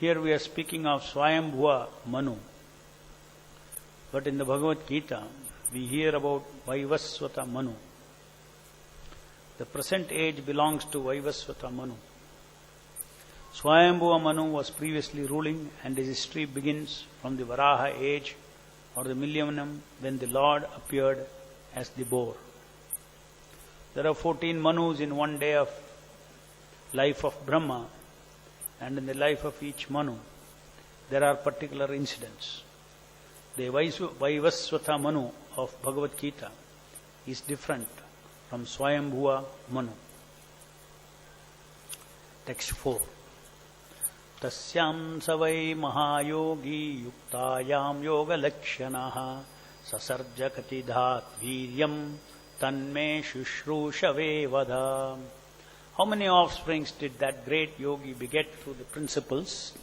Here we are speaking of Swayambhuva Manu. But in the Bhagavad Gita, we hear about Vaivasvata Manu. The present age belongs to Vaivasvata Manu. Swayambhuva Manu was previously ruling, and his history begins from the Varaha age or the millennium when the Lord appeared as the boar. There are 14 Manus in one day of life of Brahma, and in the life of each Manu there are particular incidents. The Vaivasvata Manu of Bhagavad Gita is different from Swayambhuva Manu. Text 4. Tasyam savai mahayogi yuktayam yoga lakshanaha sasarja katidhat viryam tanme shushrushaveh vada. How many offsprings did that great yogi beget through the principles?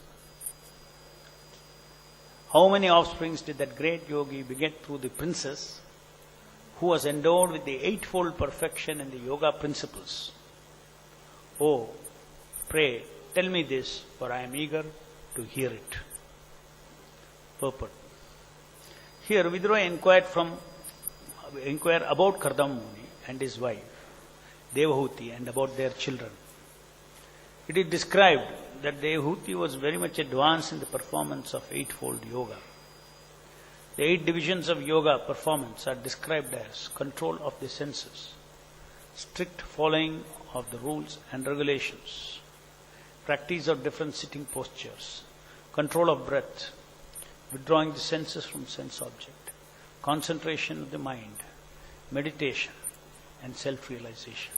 How many offsprings did that great yogi beget through the princess who was endowed with the eightfold perfection in the yoga principles? Oh, pray, tell me this, for I am eager to hear it. Purport. Here Vidura inquired about Kardama Muni and his wife, Devahuti, and about their children. It is described that Devahuti was very much advanced in the performance of eightfold yoga. The 8 divisions of yoga performance are described as control of the senses, strict following of the rules and regulations, practice of different sitting postures, control of breath, withdrawing the senses from sense object, concentration of the mind, meditation, and self-realization.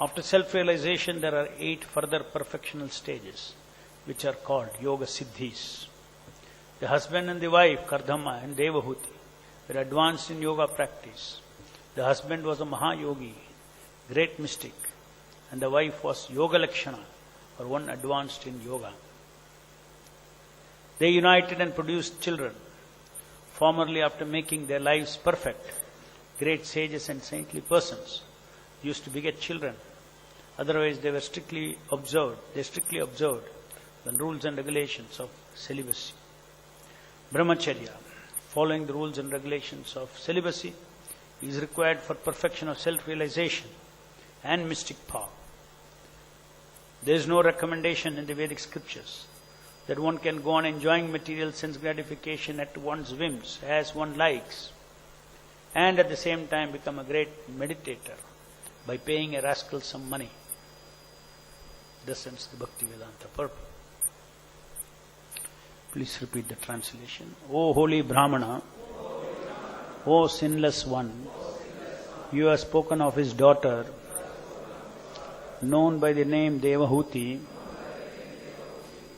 After self-realization, there are 8 further perfectional stages, which are called Yoga Siddhis. The husband and the wife, Kardama and Devahuti, were advanced in yoga practice. The husband was a Mahayogi, great mystic, and the wife was Yoga Lakshana, or one advanced in yoga. They united and produced children. Formerly, after making their lives perfect, great sages and saintly persons used to beget children. Otherwise, they strictly observed the rules and regulations of celibacy. Brahmacharya, following the rules and regulations of celibacy, is required for perfection of self-realization and mystic power. There is no recommendation in the Vedic scriptures that one can go on enjoying material sense gratification at one's whims as one likes, and at the same time become a great meditator by paying a rascal some money. Thus ends the Bhaktivedanta purport. Please repeat the translation. O holy Brahmana, O sinless one, you have spoken of his daughter, known by the name Devahuti,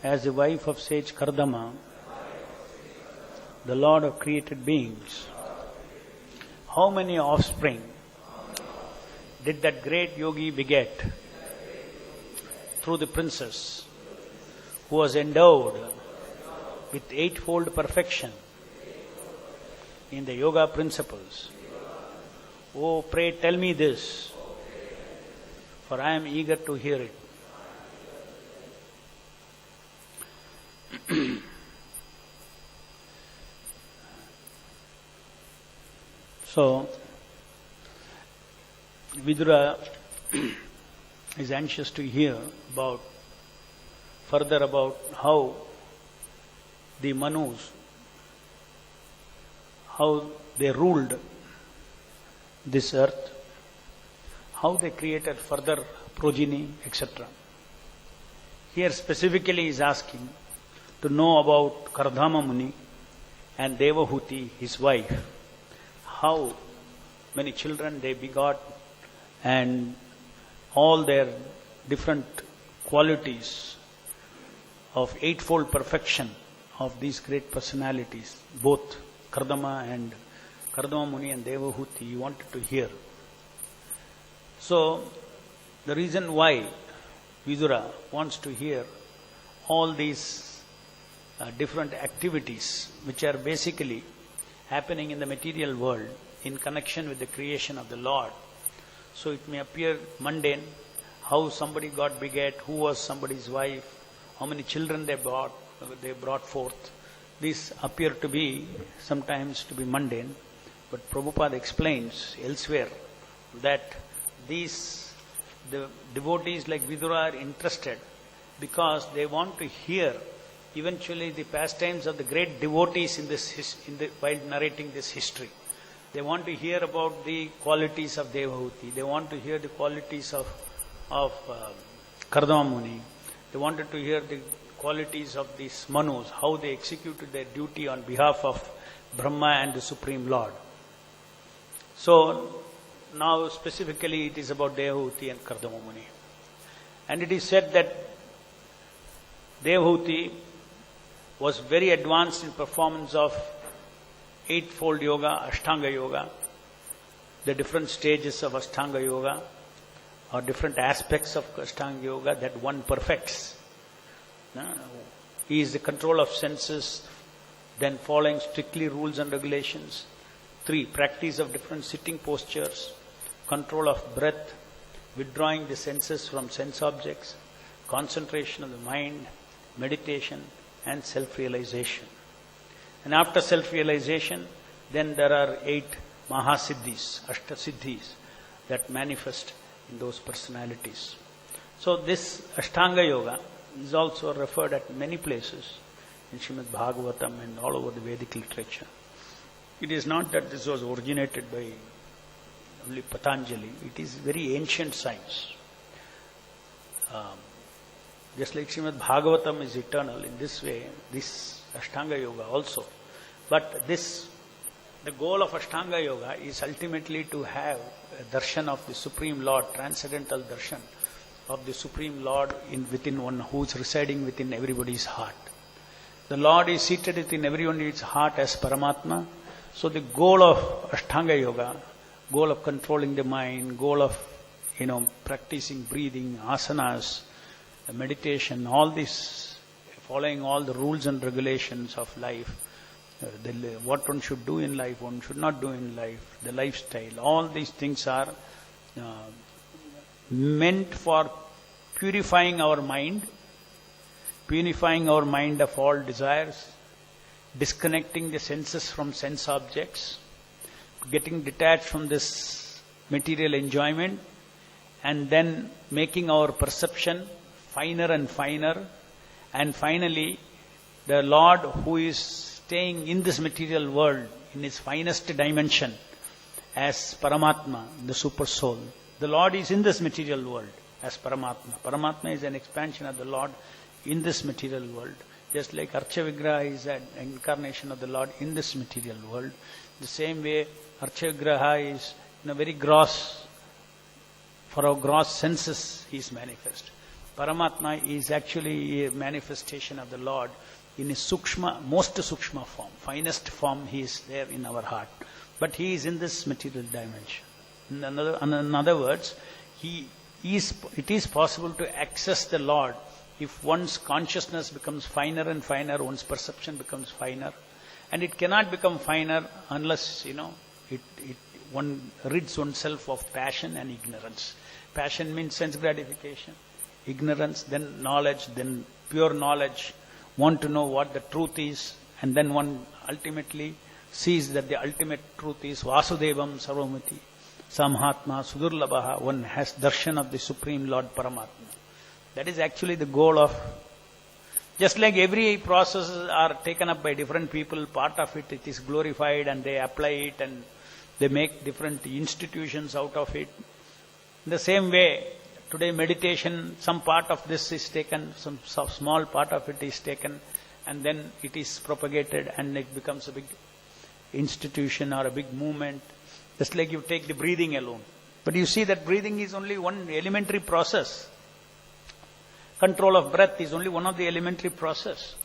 as the wife of sage Kardama, the Lord of created beings. How many offspring did that great yogi beget through the princess who was endowed with eightfold perfection in the yoga principles? Oh, pray tell me this, for I am eager to hear it. So, Vidura is anxious to hear further about how the Manus, how they ruled this earth, how they created further progeny, etc. Here specifically he is asking to know about Kardama Muni and Devahuti, his wife, how many children they begot and all their different qualities of eightfold perfection of these great personalities, both Kardama Muni and Devahuti, he wanted to hear. So, the reason why Vidura wants to hear all these different activities which are basically happening in the material world in connection with the creation of the Lord. So it may appear mundane, how somebody got beget, who was somebody's wife, how many children they brought forth. These appear to be sometimes to be mundane, but Prabhupada explains elsewhere that the devotees like Vidura are interested because they want to hear eventually the pastimes of the great devotees while narrating this history. They want to hear about the qualities of Devahuti. They want to hear the qualities of Kardama Muni. They wanted to hear the qualities of these Manus, how they executed their duty on behalf of Brahma and the Supreme Lord. So, now specifically it is about Devahuti and Kardama Muni. And it is said that Devahuti was very advanced in performance of eightfold yoga, Ashtanga yoga, the different stages of Ashtanga yoga, or different aspects of Ashtanga yoga that one perfects. He is the control of senses, then following strictly rules and regulations. 3, practice of different sitting postures, control of breath, withdrawing the senses from sense objects, concentration of the mind, meditation, and self-realization. And after self-realization, then there are 8 Mahasiddhis, Ashtasiddhis, that manifest in those personalities. So this Ashtanga Yoga is also referred at many places in Srimad Bhagavatam and all over the Vedic literature. It is not that this was originated by only Patanjali. It is very ancient science. Just like Srimad Bhagavatam is eternal, in this way, this Ashtanga Yoga also. But the goal of Ashtanga Yoga is ultimately to have a darshan of the Supreme Lord, transcendental darshan of the Supreme Lord within one, who is residing within everybody's heart. The Lord is seated within everyone's heart as Paramatma. So the goal of Ashtanga Yoga, goal of controlling the mind, goal of practicing breathing, asanas, meditation, all this, following all the rules and regulations of life, what one should do in life, one should not do in life, the lifestyle, all these things are meant for purifying our mind of all desires, disconnecting the senses from sense objects, getting detached from this material enjoyment, and then making our perception finer and finer, and finally the Lord who is staying in this material world in its finest dimension as Paramatma, the Super Soul. The Lord is in this material world as Paramatma. Paramatma is an expansion of the Lord in this material world. Just like Archa Vigraha is an incarnation of the Lord in this material world. The same way Archa Vigraha is very gross, for our gross senses he is manifest. Paramatma is actually a manifestation of the Lord in his sukshma, most sukshma form, finest form. He is there in our heart. But he is in this material dimension. In other words, it is possible to access the Lord if one's consciousness becomes finer and finer, one's perception becomes finer. And it cannot become finer unless, one rids oneself of passion and ignorance. Passion means sense gratification. Ignorance, then knowledge, then pure knowledge, want to know what the truth is, and then one ultimately sees that the ultimate truth is Vasudevam Sarvamati, Samhatma Sudurlabhaha. One has darshan of the Supreme Lord Paramatma. That is actually the goal of, just like every processes are taken up by different people, part of it is glorified and they apply it and they make different institutions out of it. In the same way, today meditation, some part of this is taken, some small part of it is taken, and then it is propagated and it becomes a big institution or a big movement. Just like you take the breathing alone. But you see that breathing is only one elementary process. Control of breath is only one of the elementary process.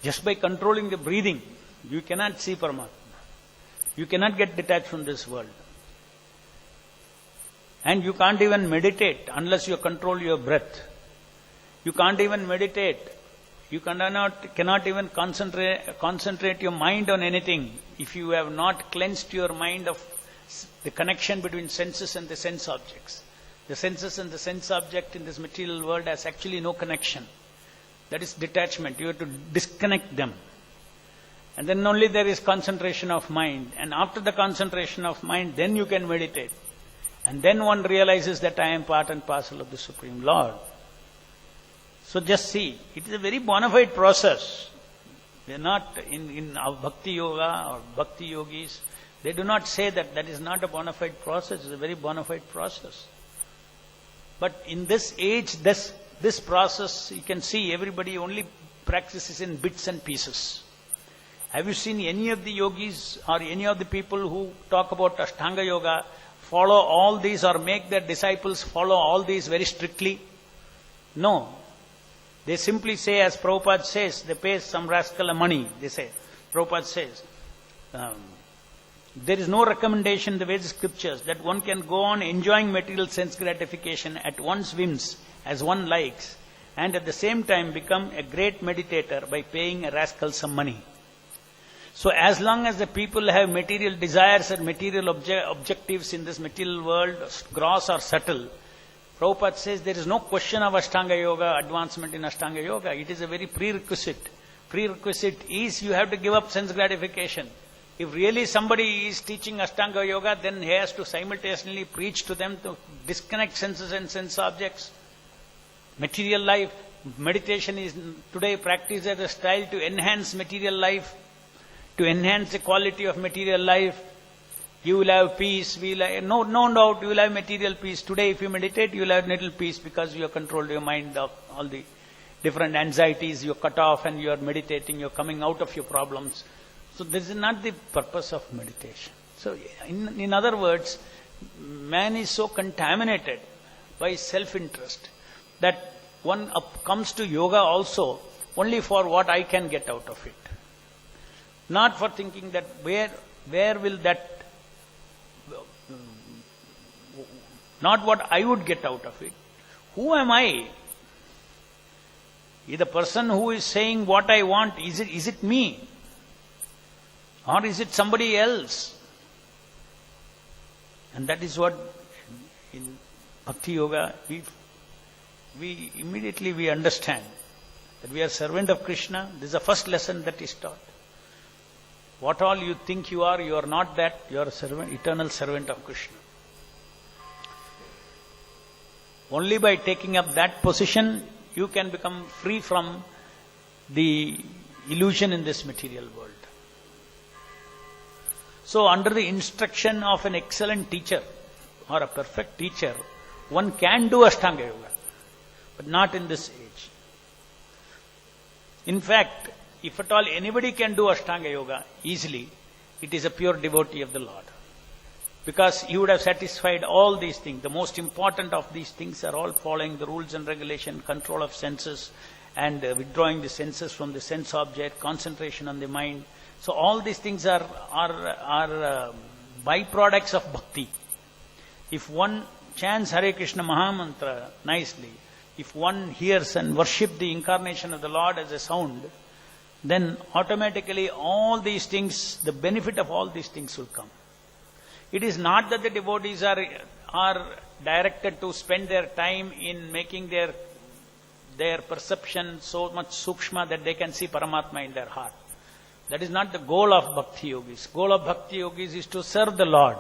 Just by controlling the breathing, you cannot see Paramatma. You cannot get detached from this world. And you can't even meditate unless you control your breath. You can't even meditate. You cannot even concentrate your mind on anything if you have not cleansed your mind of the connection between senses and the sense objects. The senses and the sense object in this material world has actually no connection. That is detachment. You have to disconnect them. And then only there is concentration of mind. And after the concentration of mind, then you can meditate. And then one realizes that I am part and parcel of the Supreme Lord. So just see, it is a very bona fide process. We are not in our Bhakti Yoga or Bhakti Yogis, they do not say that that is not a bona fide process, it's a very bona fide process. But in this age, this process, you can see everybody only practices in bits and pieces. Have you seen any of the yogis or any of the people who talk about Ashtanga Yoga follow all these or make their disciples follow all these very strictly? No. They simply say, as Prabhupada says, they pay some rascal money, they say. Prabhupada says, there is no recommendation in the Vedic scriptures that one can go on enjoying material sense gratification at one's whims as one likes and at the same time become a great meditator by paying a rascal some money. So as long as the people have material desires and material objectives in this material world, gross or subtle, Prabhupada says there is no question of Ashtanga Yoga, advancement in Ashtanga Yoga. It is a very prerequisite. Prerequisite is you have to give up sense gratification. If really somebody is teaching Ashtanga Yoga, then he has to simultaneously preach to them to disconnect senses and sense objects. Material life, meditation is today practiced as a style to enhance material life, to enhance the quality of material life. You will have peace, no doubt you will have material peace. Today if you meditate, you will have little peace because you have controlled your mind of all the different anxieties, you are cut off and you are meditating, you are coming out of your problems. So this is not the purpose of meditation. So in other words, man is so contaminated by self-interest that one comes to yoga also only for what I can get out of it. Not for thinking that where will that, not what I would get out of it. Who am I? Is the person who is saying what I want, is it me? Or is it somebody else? And that is what in Bhakti Yoga we immediately understand that we are servant of Krishna. This is the first lesson that is taught. What all you think you are not that, you are a servant, eternal servant of Krishna. Only by taking up that position, you can become free from the illusion in this material world. So under the instruction of an excellent teacher or a perfect teacher, one can do Ashtanga Yoga, but not in this age. In fact, if at all anybody can do Ashtanga Yoga easily, it is a pure devotee of the Lord. Because he would have satisfied all these things. The most important of these things are all following the rules and regulation, control of senses, and withdrawing the senses from the sense object, concentration on the mind. So all these things are byproducts of bhakti. If one chants Hare Krishna Mahamantra nicely, if one hears and worships the incarnation of the Lord as a sound, then automatically all these things, the benefit of all these things will come. It is not that the devotees are directed to spend their time in making their perception so much sukshma that they can see Paramatma in their heart. That is not the goal of Bhakti Yogis. Goal of Bhakti Yogis is to serve the Lord.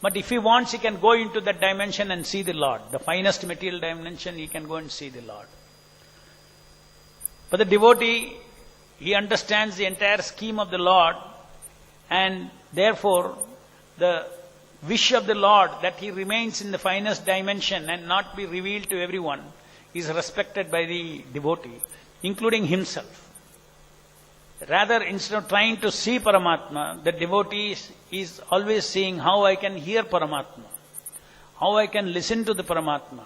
But if he wants, he can go into that dimension and see the Lord. The finest material dimension, he can go and see the Lord. But the devotee, he understands the entire scheme of the Lord, and therefore the wish of the Lord that he remains in the finest dimension and not be revealed to everyone is respected by the devotee, including himself. Rather, instead of trying to see Paramatma, the devotee is always seeing how I can hear Paramatma, how I can listen to the Paramatma.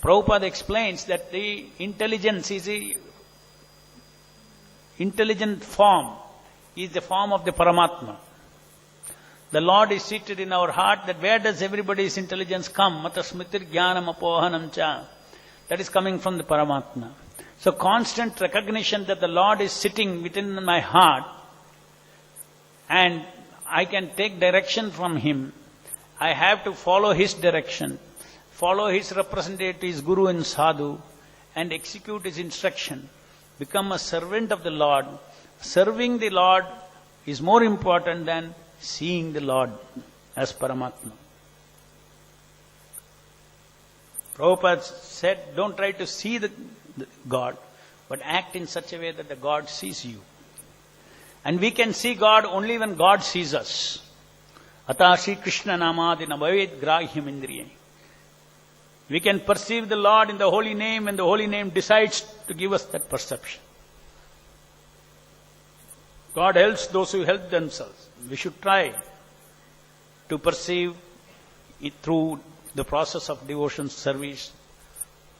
Prabhupada explains that the intelligence is the intelligent form, is the form of the Paramatma. The Lord is seated in our heart, that where does everybody's intelligence come? Mata smritir jnanam apohanam cha. That is coming from the Paramatma. So constant recognition that the Lord is sitting within my heart and I can take direction from Him. I have to follow His direction, follow His representatives, Guru and Sadhu, and execute His instruction, become a servant of the Lord. Serving the Lord is more important than seeing the Lord as Paramatma. Prabhupada said, don't try to see the God, but act in such a way that the God sees you. And we can see God only when God sees us. Ata Shri Krishna Namadi Nabhavet Grahyam Indriya. We can perceive the Lord in the holy name, and the holy name decides to give us that perception. God helps those who help themselves. We should try to perceive it through the process of devotion service.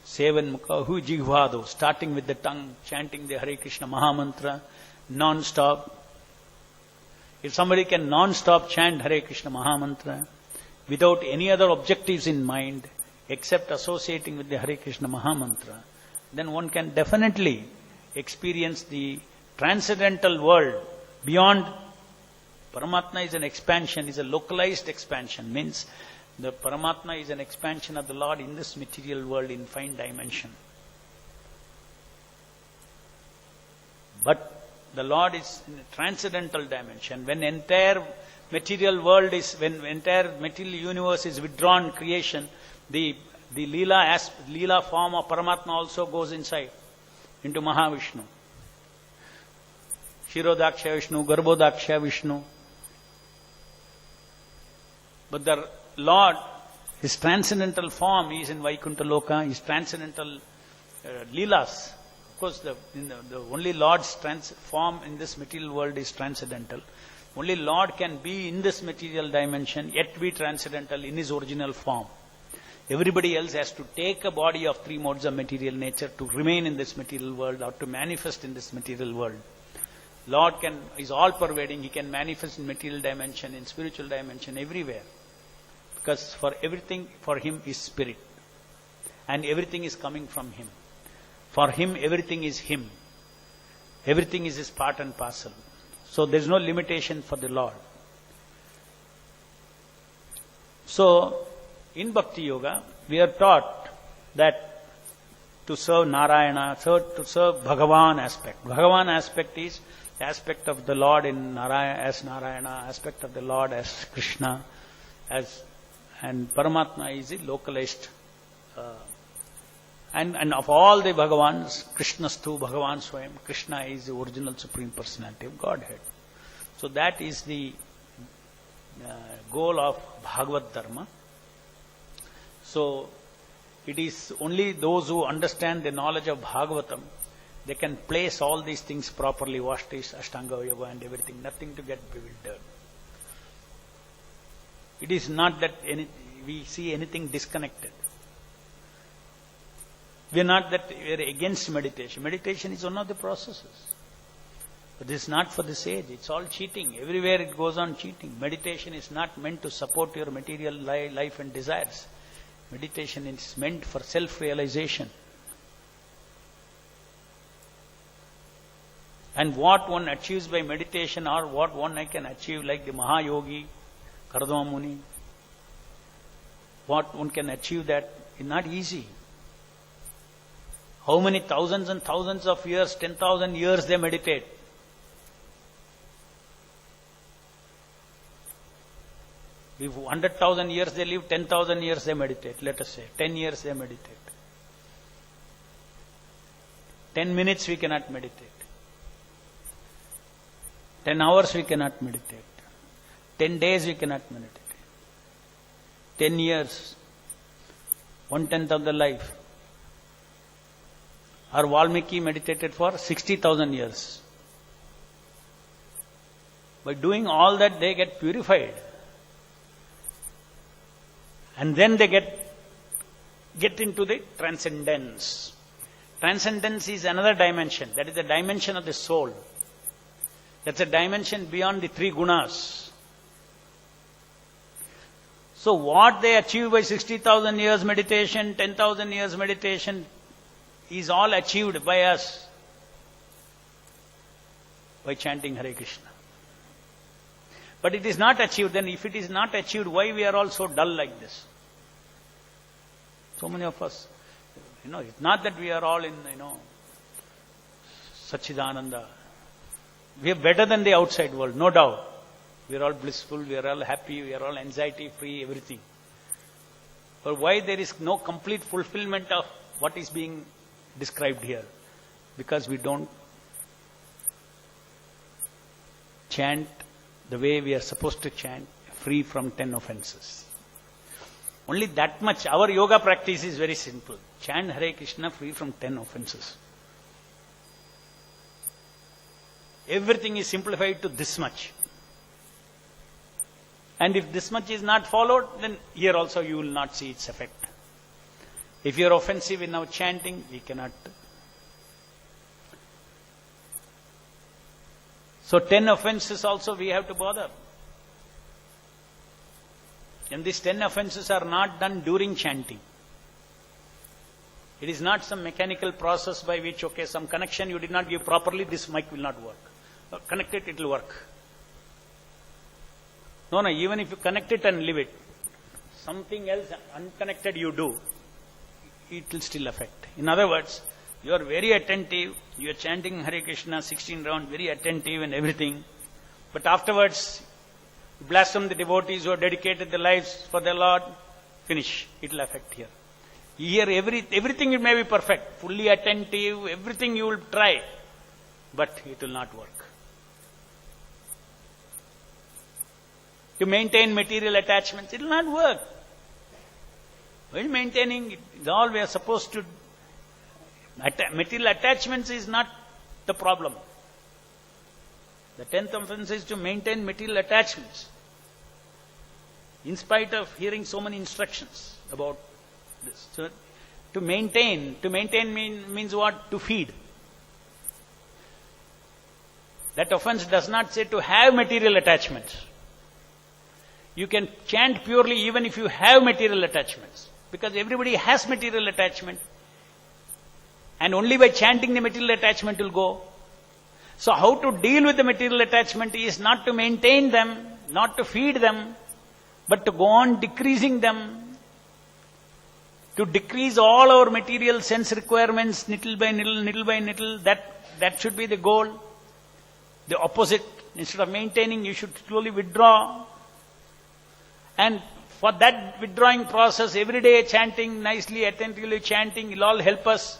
Sevan Mukha, Hu Jihvado, starting with the tongue, chanting the Hare Krishna Mahamantra, non-stop. If somebody can non-stop chant Hare Krishna Mahamantra, without any other objectives in mind, except associating with the Hare Krishna Mahamantra, then one can definitely experience the transcendental world beyond. Paramatma is an expansion, is a localized expansion, means the Paramatma is an expansion of the Lord in this material world in fine dimension. But the Lord is in a transcendental dimension. When entire material world is, when entire material universe is withdrawn creation, the Leela form of Paramatma also goes inside, into Mahavishnu. Shirodaksha Vishnu, Garbhodaksha Vishnu. But the Lord, His transcendental form is in Vaikuntha Loka, His transcendental Leelas. Of course, the only Lord's form in this material world is transcendental. Only Lord can be in this material dimension, yet be transcendental in His original form. Everybody else has to take a body of three modes of material nature to remain in this material world or to manifest in this material world. Lord is all-pervading. He can manifest in material dimension, in spiritual dimension, everywhere. Because for everything, for Him is spirit. And everything is coming from Him. For Him, everything is Him. Everything is His part and parcel. So there is no limitation for the Lord. So, in Bhakti Yoga, we are taught that to serve Narayana, to serve Bhagavan aspect. Bhagavan aspect is the aspect of the Lord in as Narayana, aspect of the Lord as Krishna, and Paramatma is the localized. And of all the Bhagavans, Krishnastu Bhagavan Swayam, Krishna is the original Supreme Personality of Godhead. So that is the goal of Bhagavad Dharma. So it is only those who understand the knowledge of Bhagavatam, they can place all these things properly, Vashtis, Ashtanga Yoga and everything, nothing to get bewildered. It is not that we see anything disconnected. We are not that we are against meditation. Meditation is one of the processes. But this is not for this age. It's all cheating. Everywhere it goes on cheating. Meditation is not meant to support your material life and desires. Meditation is meant for self-realization. And what one achieves by meditation, or what one can achieve like the Mahayogi, Kardama Muni, what one can achieve, that is not easy. How many thousands and thousands of years, 10,000 years they meditate. If 100,000 years they live, 10,000 years they meditate, let us say. 10 years they meditate. 10 minutes we cannot meditate. 10 hours we cannot meditate. 10 days we cannot meditate. 10 years, 1/10 of the life. Or Valmiki meditated for 60,000 years. By doing all that, they get purified. And then they get into the transcendence. Transcendence is another dimension. That is the dimension of the soul. That's a dimension beyond the three gunas. So what they achieve by 60,000 years meditation, 10,000 years meditation, is all achieved by us by chanting Hare Krishna. But it is not achieved. Then if it is not achieved, why we are all so dull like this? So many of us, It's not that we are all in, Sachidananda. We are better than the outside world, no doubt. We are all blissful, we are all happy, we are all anxiety-free, everything. But why there is no complete fulfillment of what is being described here? Because we don't chant the way we are supposed to chant, free from 10 offenses. Only that much. Our yoga practice is very simple. Chant Hare Krishna free from 10 offenses. Everything is simplified to this much. And if this much is not followed, then here also you will not see its effect. If you are offensive in our chanting, we cannot. So 10 offenses also we have to bother. And these 10 offenses are not done during chanting. It is not some mechanical process by which, some connection you did not give properly, this mic will not work. Connect it, it will work. No, even if you connect it and leave it, something else unconnected you do, it will still affect. In other words, you are very attentive, you are chanting Hare Krishna 16 rounds, very attentive and everything, but afterwards, blaspheme the devotees who have dedicated their lives for their Lord, finish, it will affect here. Here everything it may be perfect, fully attentive, everything you will try, but it will not work. To maintain material attachments, it will not work. While maintaining, it's all we are supposed to. Material attachments is not the problem. The 10th offense is to maintain material attachments. In spite of hearing so many instructions about this. So, to maintain means what? To feed. That offense does not say to have material attachments. You can chant purely even if you have material attachments. Because everybody has material attachment. And only by chanting the material attachment will go. So how to deal with the material attachment is not to maintain them, not to feed them, but to go on decreasing them. To decrease all our material sense requirements, nittle by nittle, that should be the goal. The opposite, instead of maintaining, you should slowly withdraw. And for that withdrawing process, every day chanting, nicely, attentively chanting, will all help us.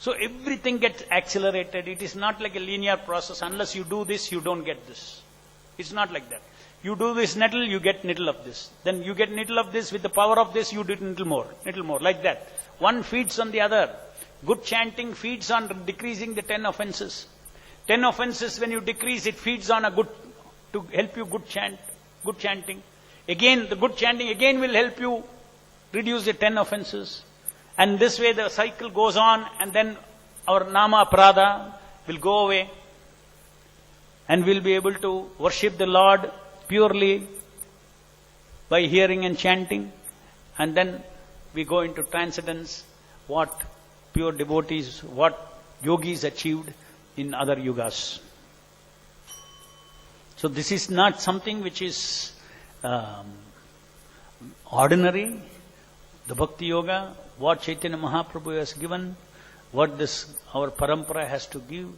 So everything gets accelerated. It is not like a linear process. Unless you do this, you don't get this. It's not like that. You do this nittle, you get nittle of this. Then you get nittle of this, with the power of this, you do nittle more, like that. One feeds on the other. Good chanting feeds on decreasing the 10 offenses. 10 offenses, when you decrease, it feeds on to help you good chanting. Again, the good chanting again will help you reduce the 10 offenses. And this way the cycle goes on, and then our nama aparadha will go away. And we'll be able to worship the Lord purely by hearing and chanting. And then we go into transcendence, what pure devotees, what yogis achieved in other yugas. So this is not something which is ordinary. The Bhakti Yoga, what Chaitanya Mahaprabhu has given, what our parampara has to give,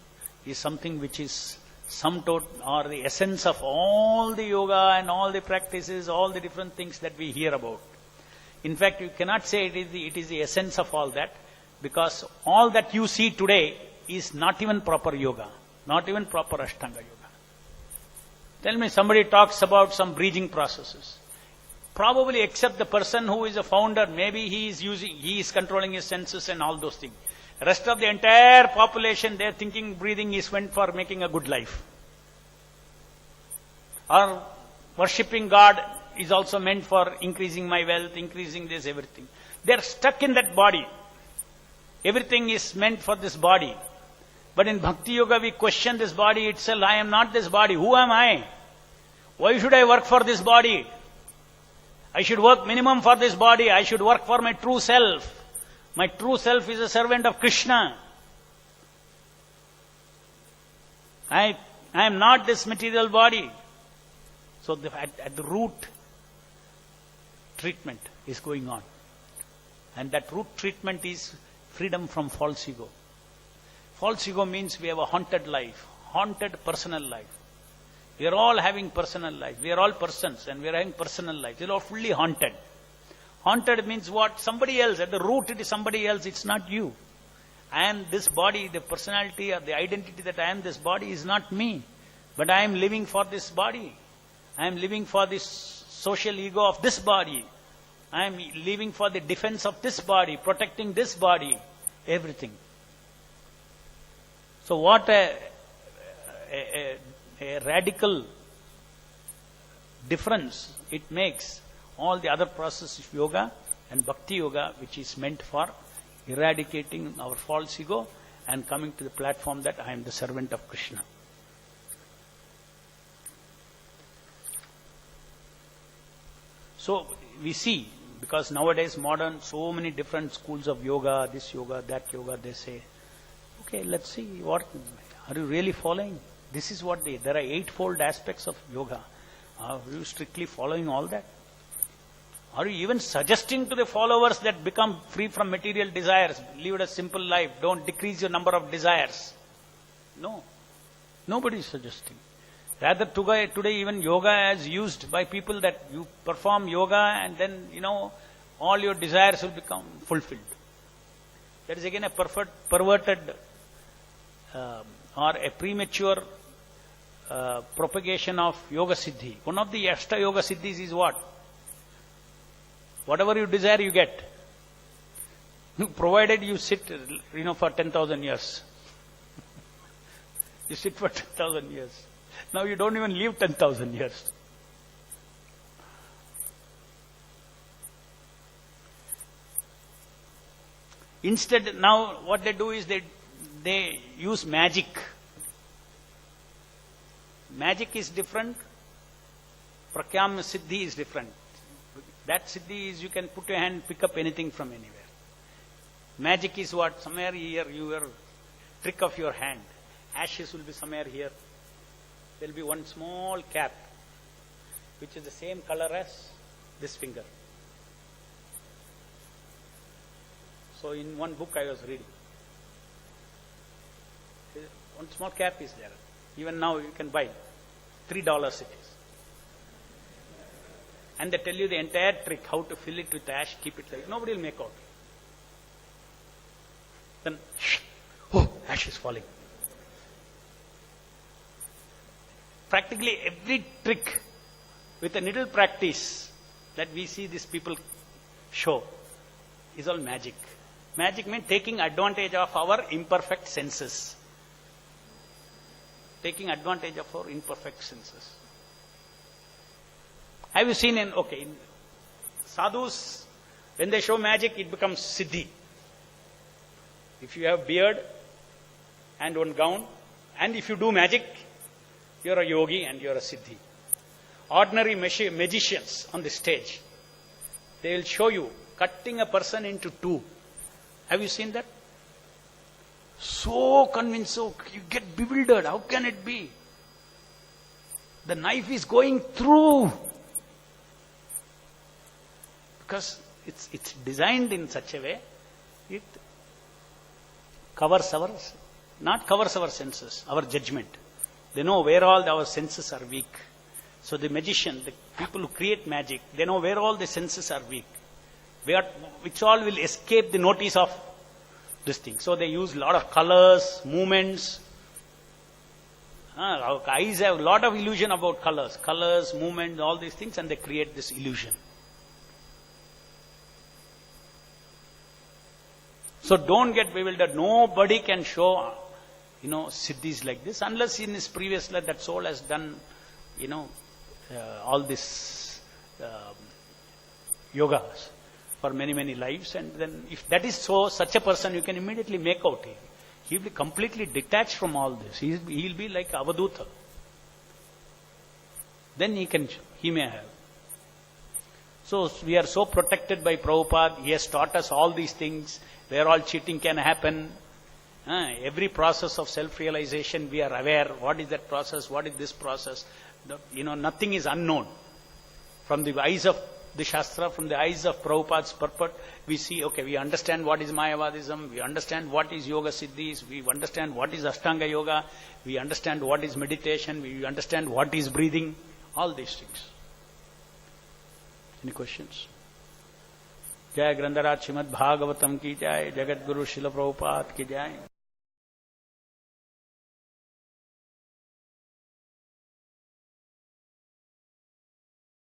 is something which is sum total, or the essence of all the yoga and all the practices, all the different things that we hear about. In fact, you cannot say it is the essence of all that, because all that you see today is not even proper yoga, not even proper Ashtanga yoga. Tell me, somebody talks about some breathing processes. Probably except the person who is a founder, maybe he is controlling his senses and all those things. Rest of the entire population, they are thinking breathing is meant for making a good life. Or worshipping God is also meant for increasing my wealth, increasing this, everything. They are stuck in that body. Everything is meant for this body. But in Bhakti Yoga, we question this body itself. I am not this body. Who am I? Why should I work for this body? I should work minimum for this body. I should work for my true self. My true self is a servant of Krishna. I am not this material body. So at the root, treatment is going on. And that root treatment is freedom from false ego. False ego means we have a haunted life, haunted personal life. We are all having personal life. We are all persons and we are having personal life. We are all fully haunted. Haunted means what? Somebody else. At the root it is somebody else. It's not you. I am this body, the personality or the identity that I am this body is not me. But I am living for this body. I am living for this social ego of this body. I am living for the defense of this body, protecting this body, everything. So what a radical difference it makes all the other processes of yoga and bhakti yoga, which is meant for eradicating our false ego and coming to the platform that I am the servant of Krishna. So we see, because nowadays modern, so many different schools of yoga, this yoga, that yoga, they say, okay, let's see, what are you really following? This is what there are eightfold aspects of yoga. Are you strictly following all that? Are you even suggesting to the followers that become free from material desires, live a simple life, don't decrease your number of desires? No. Nobody is suggesting. Rather today even yoga is used by people that you perform yoga and then, all your desires will become fulfilled. That is again a perverted or a premature propagation of yoga siddhi. One of the Ashta yoga siddhis is what? Whatever you desire, you get. Provided you sit, for 10,000 years. You sit for 10,000 years. Now you don't even live 10,000 years. Instead, now what they do is they use magic. Magic is different. Prakyam siddhi is different. That siddhi is you can put your hand, pick up anything from anywhere. Magic is what? Somewhere here, your trick of your hand. Ashes will be somewhere here. There will be one small cap, which is the same color as this finger. So in one book I was reading. One small cap is there. Even now you can buy. $3 it is. And they tell you the entire trick, how to fill it with ash, keep it like. Nobody will make out. Then, ash is falling. Practically every trick with a little practice that we see these people show is all magic. Magic means taking advantage of our imperfect senses. Taking advantage of our imperfect senses. Have you seen in sadhus, when they show magic, it becomes siddhi. If you have beard and one gown, and if you do magic, you're a yogi and you're a siddhi. Ordinary magicians on the stage, they will show you cutting a person into two. Have you seen that? So convinced, so you get bewildered. How can it be? The knife is going through. Because it's designed in such a way, it covers not covers our senses, our judgment. They know where all our senses are weak. So the magician, the people who create magic, they know where all the senses are weak. Which all will escape the notice of this thing. So they use a lot of colors, movements. Our eyes have a lot of illusion about colors. Colors, movement, all these things, and they create this illusion. So don't get bewildered. Nobody can show, siddhis like this unless in his previous life that soul has done, all this yogas for many, many lives. And then if that is so, such a person you can immediately make out. He will be completely detached from all this. He will be like Avaduta. Then he may have. So we are so protected by Prabhupada. He has taught us all these things, where all cheating can happen. Every process of self-realization, we are aware. What is that process? What is this process? Nothing is unknown. From the eyes of the Shastra, from the eyes of Prabhupada's purport, we see, okay, we understand what is Mayavadism, we understand what is Yoga Siddhis, we understand what is Ashtanga Yoga, we understand what is meditation, we understand what is breathing, all these things. Any questions? Jai Grandharaj Srimad Bhagavatam ki jai, Jagat Guru Srila Prabhupada ki jai.